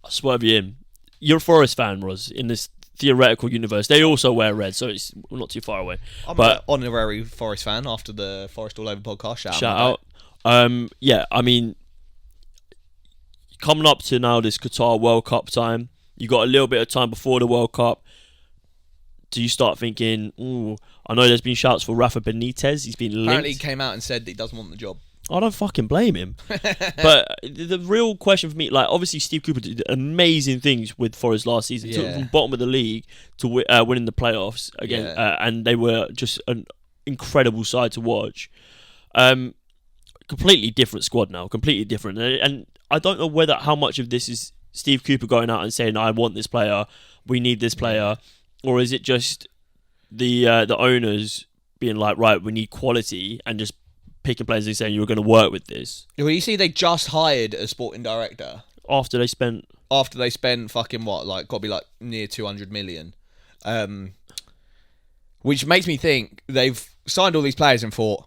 I'll swerve you in. You're a Forest fan, Roz, in this theoretical universe. They also wear red, so we're not too far away. I'm an honorary Forest fan after the Forest All Over podcast. Shout out. Yeah, I mean, coming up to now this Qatar World Cup time, you got a little bit of time before the World Cup. Do you start thinking, ooh, I know there's been shouts for Rafa Benitez. He's been linked. Apparently he came out and said that he doesn't want the job. I don't fucking blame him. But the real question for me, like, obviously Steve Cooper did amazing things with Forest last season. Took them from bottom of the league to winning the playoffs again. And they were just an incredible side to watch. Completely different squad now. Completely different. And I don't know how much of this is Steve Cooper going out and saying, I want this player, we need this player, or is it just the owners being like, right, we need quality, and just picking players and saying, you're going to work with this. Well, you see, they just hired a sporting director. After they spent fucking what, like, got to be like near 200 million. Which makes me think they've signed all these players and thought,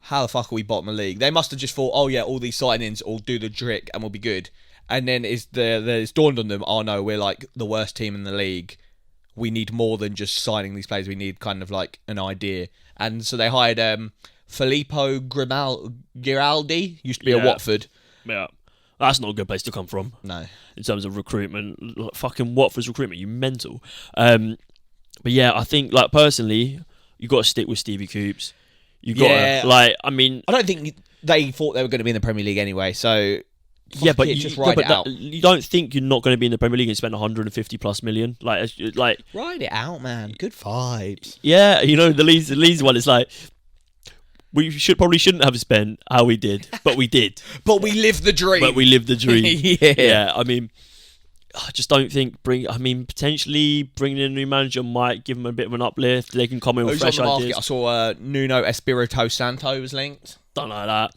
how the fuck are we bottom of the league? They must have just thought, oh yeah, all these signings will do the trick and we'll be good. And then it's dawned on them, oh no, we're like the worst team in the league. We need more than just signing these players. We need kind of like an idea. And so they hired Filippo Giraldi, used to be at Watford. Yeah. That's not a good place to come from. No. In terms of recruitment. Like, fucking Watford's recruitment, you mental. But yeah, I think, like, personally, you got to stick with Stevie Coops. You got to, like, I mean... I don't think they thought they were going to be in the Premier League anyway, so... Yeah, but you don't think you're not going to be in the Premier League and spend 150 plus million? Like, ride it out, man. Good vibes. Yeah, you know, the Leeds one is like... We probably shouldn't have spent how we did, but we did. But we lived the dream. Yeah, I mean... I just don't think potentially bringing in a new manager might give them a bit of an uplift. They can come in with fresh ideas. I saw Nuno Espirito Santo was linked. Don't like that.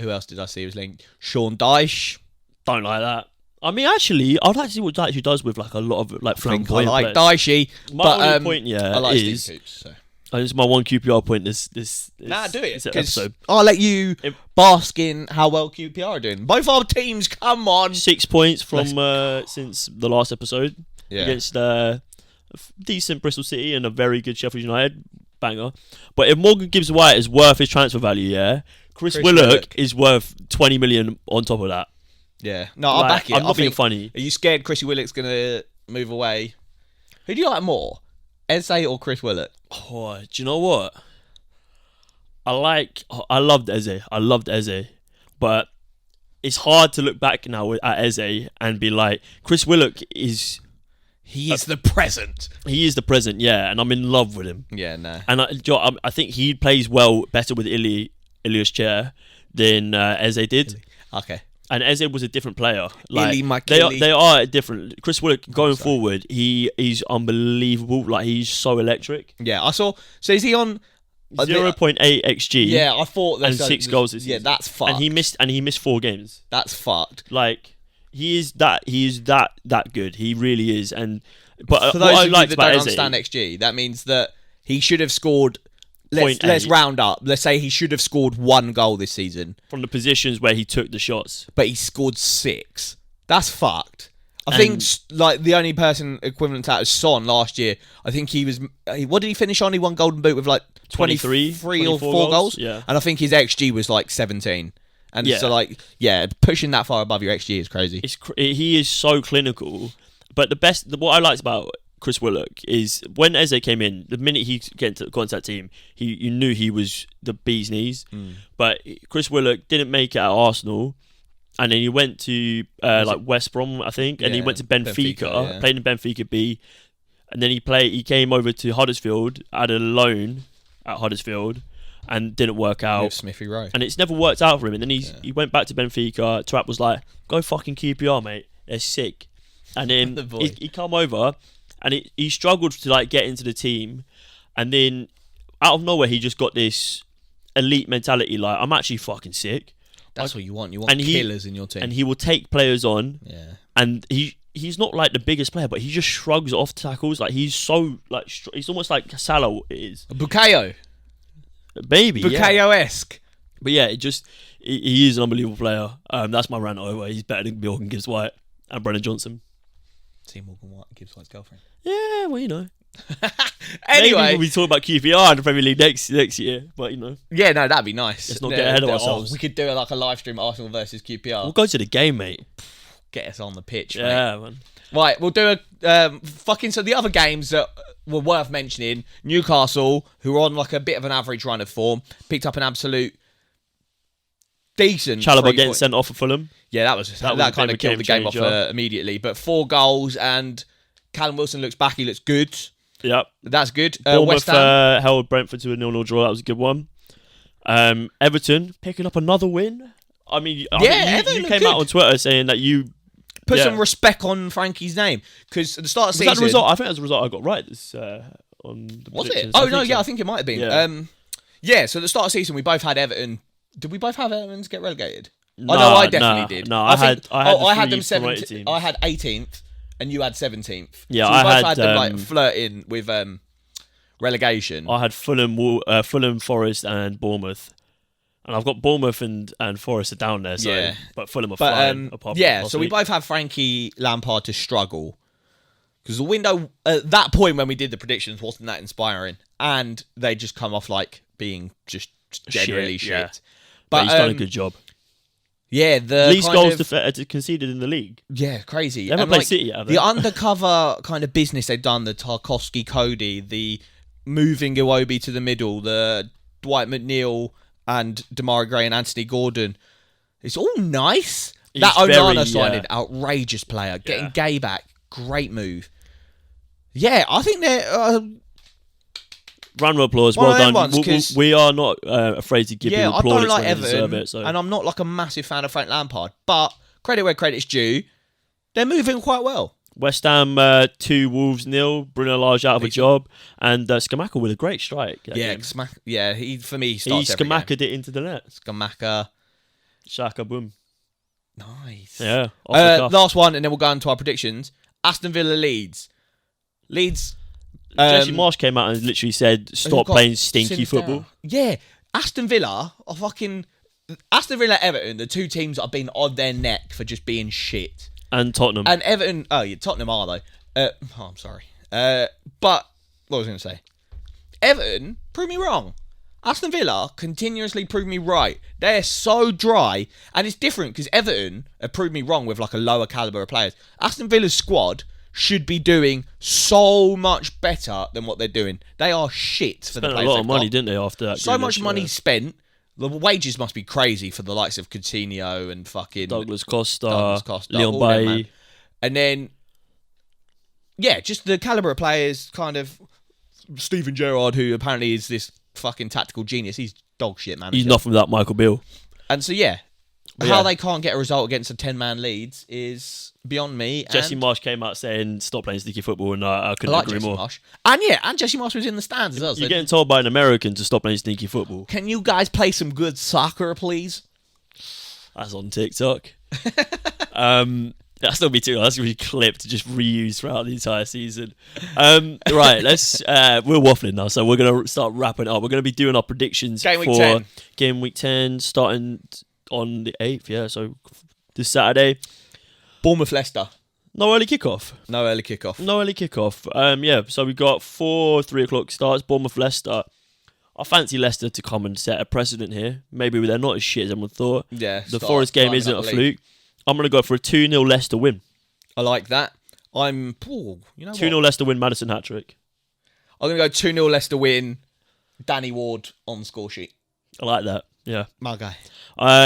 Who else did I see was linked? Sean Dyche. Don't like that. I mean, actually, I'd like to see what Dyche does with like a lot of like flamboyant players. I like Dyche. My only point, I like Steve Coops, so. This is my one QPR point this do it. Episode. I'll let you bask in how well QPR are doing. Both our teams, come on. 6 points from since the last episode against a decent Bristol City and a very good Sheffield United banger. But if Morgan Gibbs-White is worth his transfer value, Chris Willock is worth 20 million on top of that. Yeah, no, I'll back it. I'm not being funny. Are you scared Chrissy Willock's going to move away? Who do you like more, Eze or Chris Willock? Oh, do you know what? I loved Eze, but it's hard to look back now at Eze and be like, Chris Willock is... He is the present. He is the present, yeah, and I'm in love with him. Yeah, no. And I think he plays better with Ilias Chair than Eze did. Okay. And Eze was a different player. Like, they are different. Chris Willock going forward, he's unbelievable. Like, he's so electric. Yeah, I saw. So is he on 0.8 xG? Yeah, I thought. And 6 goals. Yeah, that's fucked. And he missed 4 games. That's fucked. Like, he is that good. He really is. And but for those what I of liked you that about don't Eze, understand XG, that means that he should have scored. Let's round up. Let's say he should have scored 1 goal this season from the positions where he took the shots, but he scored 6. That's fucked. I think like the only person equivalent to that is Son last year. I think he was. What did he finish on? He won Golden Boot with like 23 or 4 goals. Yeah, and I think his XG was like 17. And so like pushing that far above your XG is crazy. He is so clinical. But what I liked about Chris Willock is when Eze came in, the minute he got into that team, you knew he was the bee's knees. But Chris Willock didn't make it at Arsenal, and then he went to West Brom, I think, and he went to Benfica, played in Benfica B, and then he came over to Huddersfield, had a loan at Huddersfield, and didn't work out. With Smithy Rowe. And it's never worked out for him. And then he went back to Benfica. Trapp was like, go fucking QPR, mate. They're sick. And then he come over, and he struggled to like get into the team, and then out of nowhere he just got this elite mentality. Like, I'm actually fucking sick. That's what you want. You want killers in your team. And he will take players on. Yeah. And he's not like the biggest player, but he just shrugs off tackles. Like, he's so like he's almost like Salah is. Bukayo. Baby. Bukayo-esque. But yeah, he is an unbelievable player. That's my rant over. He's better than Morgan Gibbs-White and Brennan Johnson. See Morgan Gibbs-White's girlfriend. Yeah, well, you know. Anyway, maybe we'll be talking about QPR in the Premier League next year, but you know. Yeah, no, that'd be nice. Let's not get ahead of ourselves. We could do like a live stream Arsenal versus QPR. We'll go to the game, mate. Get us on the pitch, yeah, man. Right, we'll do so the other games that were worth mentioning. Newcastle, who are on like a bit of an average run of form, picked up an absolute decent. Chalobah getting sent off for Fulham. Yeah, that kind of killed the game off immediately. But 4 goals, and Callum Wilson looks back. He looks good. Yep, that's good. Bournemouth held Brentford to a 0-0 draw. That was a good one. Everton picking up another win I mean, Everton you came out on Twitter saying that you put some respect on Frankie's name because at the start of the season, that the result? I think that's the result I got right. This on the was predictions. it? Oh no, I think it might have been. Yeah. So at the start of the season, we both had Everton. Did we both have Everton to get relegated? No, I definitely did. No, I had them 17th. I had 18th, and you had 17th. Yeah, so we I both had them like flirting with relegation. I had Fulham, Forest, and Bournemouth. And I've got Bournemouth and Forest are down there, so but Fulham are flying. So we both have Frankie Lampard to struggle because the window at that point when we did the predictions wasn't that inspiring, and they just come off like being just generally shit. Yeah. But he's done a good job. Yeah, the least goals conceded in the league. Yeah, crazy. They haven't played City yet, have they? The undercover kind of business they've done, the Tarkowski Cody, the moving Iwobi to the middle, the Dwight McNeil and Damari Gray and Anthony Gordon. It's all nice. That Onana signing, outrageous player. Getting Gay back, great move. Yeah, I think they're... round of applause, well done. We are not afraid to give you applause. I don't like Everton, and I'm not like a massive fan of Frank Lampard, but credit where credit's due, they're moving quite well. West Ham 2, Wolves 0. Bruno Lage out of a job, and Scamacca with a great strike. He for me he starts every game. Scamaca'd it into the net. Scamacca, Shaka boom. Nice. Yeah. Last one, and then we'll go into our predictions. Aston Villa Leeds. Jesse Marsh came out and literally said, "Stop playing stinky football." Yeah, Aston Villa Everton, the two teams that have been on their neck for just being shit. And Tottenham. And Everton, Tottenham are though. I'm sorry. But what was I going to say? Everton proved me wrong. Aston Villa continuously proved me right. They're so dry, and it's different because Everton have proved me wrong with like a lower caliber of players. Aston Villa's squad should be doing so much better than what they're doing. They are shit for the players. Spent a lot of money, didn't they? After that, so much money spent. The wages must be crazy for the likes of Coutinho and fucking Douglas Costa, Leon Bailly. And then, just the calibre of players, kind of Steven Gerrard, who apparently is this fucking tactical genius. He's dog shit, man. He's nothing without Michael Beale. And so, how they can't get a result against a 10-man Leeds is beyond me. Jesse Marsh came out saying, "Stop playing sneaky football," and I couldn't agree Jesse more. Marsh. And Jesse Marsh was in the stands as well. You're getting told by an American to stop playing sneaky football. Can you guys play some good soccer, please? That's on TikTok. That's not be too. That's gonna be clipped to just reused throughout the entire season. Right, let's. We're waffling now, so we're gonna start wrapping up. We're gonna be doing our predictions for game week 10, starting on the 8th. Yeah, so this Saturday. Bournemouth Leicester. No early kickoff. So we got 4 3:00 starts. Bournemouth Leicester. I fancy Leicester to come and set a precedent here. Maybe they're not as shit as everyone thought. Yeah. The Forest game isn't a fluke. I'm gonna go for a 2-0 Leicester win. I like that. 2-0 Leicester win. Maddison hat trick. I'm gonna go 2-0 Leicester win. Danny Ward on the score sheet. I like that. Yeah. My guy.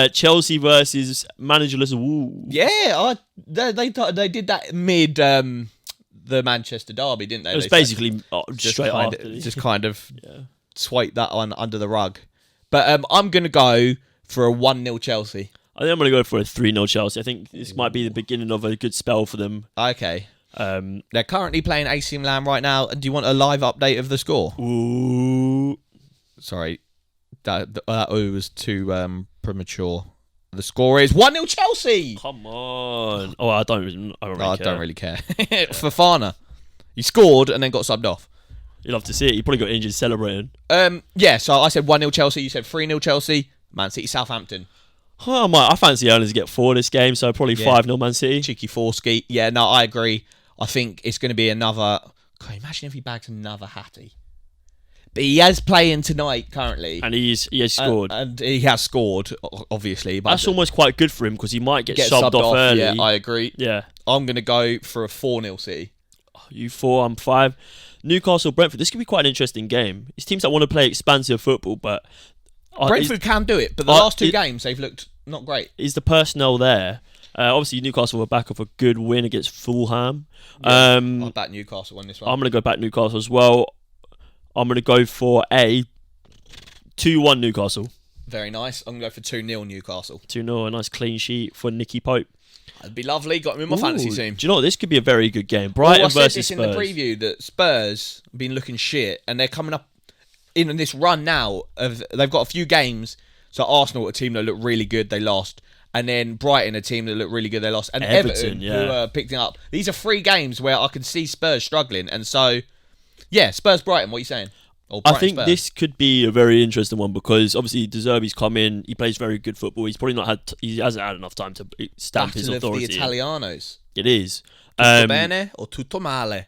Chelsea versus managerless Wolves. Yeah, they did that mid the Manchester derby, didn't they? It was basically straight after. Just kind of swipe that one under the rug. But I'm going to go for a 1-0 Chelsea. I think I'm going to go for a 3-0 Chelsea. I think this might be the beginning of a good spell for them. Okay. They're currently playing AC Milan right now. Do you want a live update of the score? Ooh. Sorry. That was too premature. The score is 1-0 Chelsea. Come on. Oh, I don't really care. Fofana. He scored and then got subbed off. You'd love to see it. He probably got injured celebrating. So I said 1-0 Chelsea. You said 3-0 Chelsea. Man City, Southampton. Oh, I fancy Ireland to get 4 this game, so probably 5-0 Man City. Cheeky 4-ski. Yeah, no, I agree. I think it's going to be another... God, imagine if he bags another Hattie. But he is playing tonight currently. And he has scored. And he has scored, obviously. But that's almost quite good for him because he might get subbed off early. Yeah, I agree. Yeah. I'm going to go for a 4-0 City. You 4, I'm 5. Newcastle, Brentford. This could be quite an interesting game. It's teams that want to play expansive football, but... Brentford can do it, but the last 2 games, they've looked not great. Is the personnel there? Obviously, Newcastle were back off a good win against Fulham. Yeah, I'll back Newcastle on this one. I'm going to go back Newcastle as well. I'm going to go for a 2-1 Newcastle. Very nice. I'm going to go for 2-0 Newcastle. 2-0, a nice clean sheet for Nicky Pope. That'd be lovely. Got him in my fantasy team. Do you know what? This could be a very good game. Brighton versus Spurs. I said this in the preview that Spurs have been looking shit, and they're coming up in this run now. They've got a few games. So Arsenal, a team that looked really good, they lost. And then Brighton, a team that looked really good, they lost. And Everton who are picking up. These are 3 games where I can see Spurs struggling. And so, yeah, Spurs-Brighton, what are you saying? I think this could be a very interesting one because obviously De Zerbi's come in. He plays very good football. He's probably not had. He hasn't had enough time to stamp his authority. The Italianos. It is. Tutto bene or tutto male?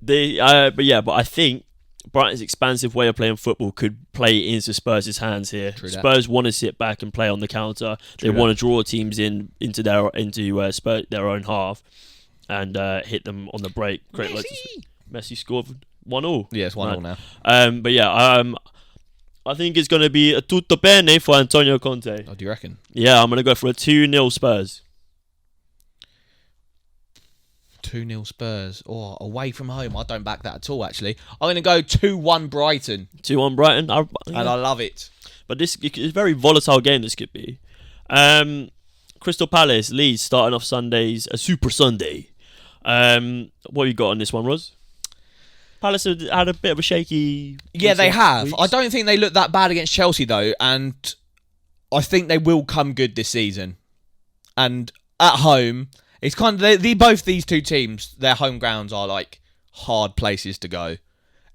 But I think Brighton's expansive way of playing football could play into Spurs' hands here. Spurs want to sit back and play on the counter. They want to draw teams into their own half and hit them on the break. Messi scored 1-0. Yeah, it's 1-0 now. I think it's going to be a tutto bene for Antonio Conte. Oh, do you reckon? Yeah, I'm going to go for a 2-0 Spurs. 2-0 Spurs. Oh, away from home. I don't back that at all, actually. I'm going to go 2-1 Brighton. 2-1 Brighton. And I love it. But this is a very volatile game, this could be. Crystal Palace, Leeds, starting off Sundays. A Super Sunday. What have you got on this one, Roz? Palace have had a bit of a shaky... Yeah, they have. Weeks. I don't think they look that bad against Chelsea, though. And I think they will come good this season. And at home... It's kind of both these two teams. Their home grounds are like hard places to go,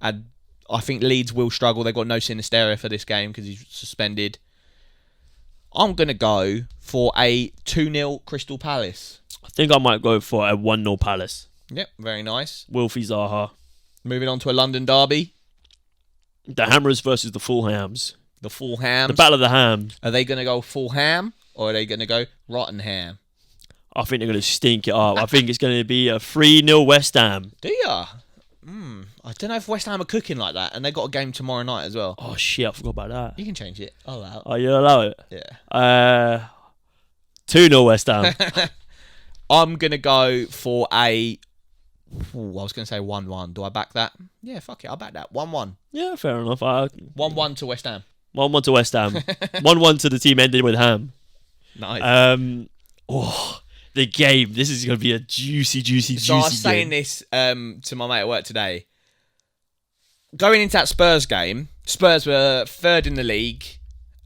and I think Leeds will struggle. They've got no Sinisterra for this game because he's suspended. I'm gonna go for a 2-0 Crystal Palace. I think I might go for a 1-0 Palace. Yep, very nice. Wilfie Zaha. Moving on to a London derby. The Hammers versus the Fulhams. The Fulhams. The Battle of the Hams. Are they gonna go Fulham or are they gonna go Rottenham? I think they're going to stink it up. I think it's going to be a 3-0 West Ham. Do ya? I don't know if West Ham are cooking like that, and they've got a game tomorrow night as well. Oh, shit, I forgot about that. You can change it. I'll allow it. Oh, you'll allow it? Yeah. 2-0 West Ham. I'm going to go for a... I was going to say 1-1. Do I back that? Yeah, fuck it. I'll back that. 1-1. Yeah, fair enough. 1-1 to West Ham. 1-1 to West Ham. 1-1 to the team ending with Ham. Nice. The game. This is going to be a juicy game. So I was saying this to my mate at work today. Going into that Spurs game, Spurs were third in the league,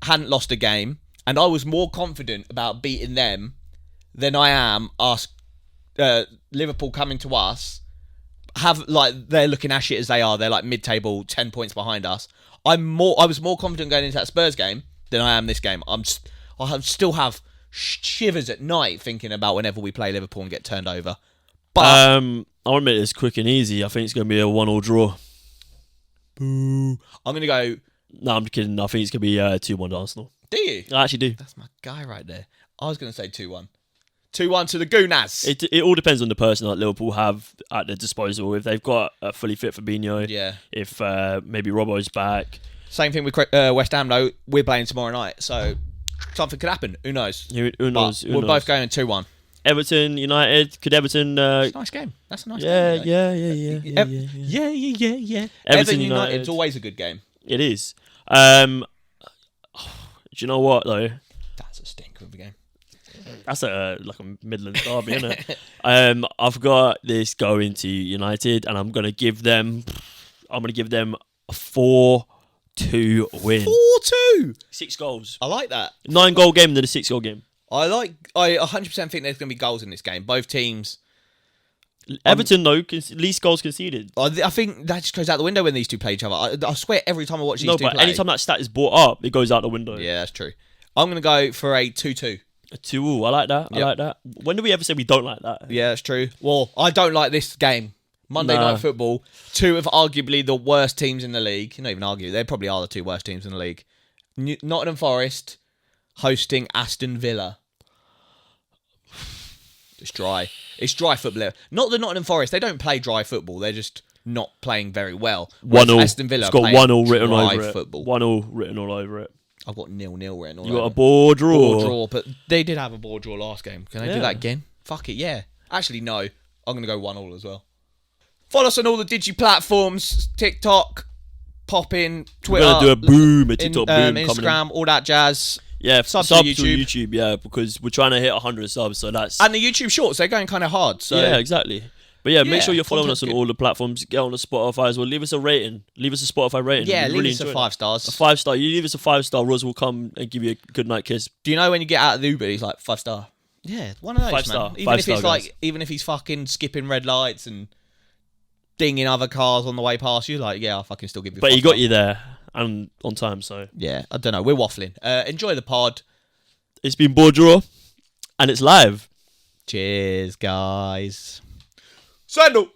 hadn't lost a game, and I was more confident about beating them than I am us. Liverpool coming to us, they're looking as shit as they are. They're like mid-table, 10 points behind us. I was more confident going into that Spurs game than I am this game. I still have shivers at night thinking about whenever we play Liverpool and get turned over. But I'll admit it's quick and easy. I think it's going to be a 1-1 draw. Boo. I'm going to go... No, I'm kidding. I think it's going to be 2-1 to Arsenal. Do you? I actually do. That's my guy right there. I was going to say 2-1. 2-1 to the Gunners. It all depends on the person that Liverpool have at their disposal. If they've got a fully fit Fabinho. Yeah. If maybe Robbo's back. Same thing with West Ham, though. We're playing tomorrow night, so... Something could happen. Who knows? Who knows? We're both going 2-1. Everton, United. Could Everton... It's a nice game. That's a nice game. Yeah. Everton United's always a good game. It is. Do you know what, though? That's a stinker of a game. That's like a Midlands derby, isn't it? I've got this going to United, and I'm going to give them a 4-2 win. 4-2? 6 goals. I like that. 9-goal game, then a 6-goal game. I 100% think there's going to be goals in this game. Both teams. Everton, though, least goals conceded. I think that just goes out the window when these two play each other. I swear every time I watch these two play. No, but anytime that stat is brought up, it goes out the window. Yeah, that's true. I'm going to go for a 2-2. A 2-2. I like that. Yep. I like that. When do we ever say we don't like that? Yeah, that's true. Well, I don't like this game. Monday Night Football. Two of arguably the worst teams in the league. You don't even argue. They probably are the two worst teams in the league. Nottingham Forest hosting Aston Villa. It's dry. It's dry football. Not the Nottingham Forest. They don't play dry football. They're just not playing very well. 1-0. Aston Villa. It's got 1-0 written over it. Football. 1-0 written all over it. I've got 0-0 written all over it. You got a BoreDraw. BoreDraw, but they did have a BoreDraw last game. Can I do that again? Fuck it, yeah. Actually, no. I'm going to go 1-1 as well. Follow us on all the digi platforms. TikTok, popping. We're Twitter, gonna do a TikTok boom, Instagram, all that jazz. Yeah, sub to to YouTube. Yeah, because we're trying to hit 100 subs, so that's and the YouTube Shorts. They're going kind of hard. So yeah, exactly. But yeah, make sure you're following us on good. all the platforms. Get on the Spotify as well. Leave us a rating. Leave us a Spotify rating. Yeah, We leave really us a enjoy 5 stars. A 5-star. You leave us a 5-star, Roz will come and give you a good night kiss. Do you know when you get out of the Uber, he's like 5 star? Yeah, one of those, 5 star. man. Even 5 if star, it's guys. like, even if he's fucking skipping red lights and dinging other cars on the way past you, like, yeah, I'll fucking still give you. But 5 he got star. you there and on time, so Yeah, I don't know. We're waffling. Enjoy the pod. it's been BoreDraw and it's live. Cheers, guys. Sandal.